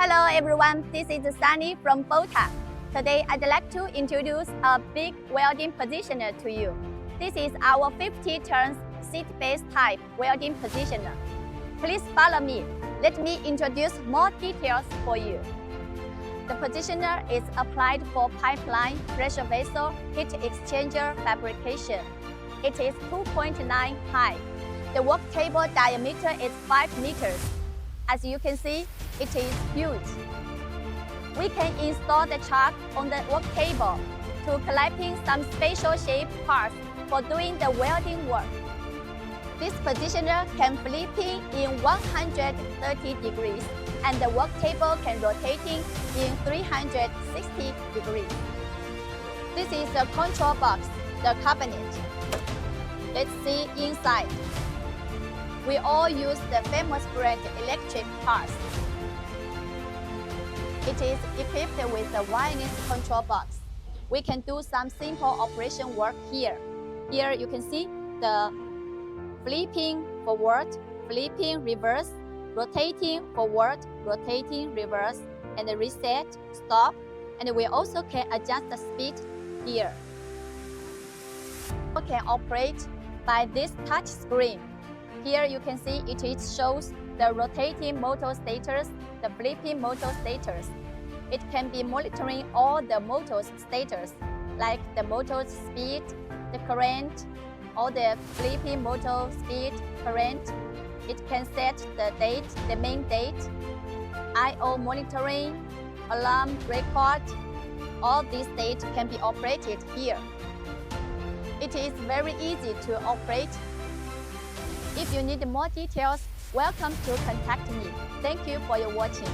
Hello everyone, this is Sunny from BOTA. Today I'd like to introduce a big welding positioner to you. This is our 50 turns seat-based type welding positioner. Please follow me. Let me introduce more details for you. The positioner is applied for pipeline, pressure vessel, heat exchanger fabrication. It is 2.9 high. The work table diameter is 5 meters. As you can see, it is huge. We can install the chuck on the work table to clamping some special shaped parts for doing the welding work. This positioner can flipping in 130 degrees and the work table can rotating in 360 degrees. This is the control box, the cabinet. Let's see inside. We all use the famous brand electric parts. It is equipped with a wireless control box. We can do some simple operation work here. Here you can see the flipping forward, flipping reverse, rotating forward, rotating reverse, and reset, stop. And we also can adjust the speed here. We can operate by this touch screen. Here you can see it shows the rotating motor status, the flipping motor status. It can be monitoring all the motor's status, like the motor's speed, the current, all the flipping motor speed, current. It can set the date, the main date, I/O monitoring, alarm record. All these data can be operated here. It is very easy to operate. If you need more details, welcome to contact me. Thank you for your watching.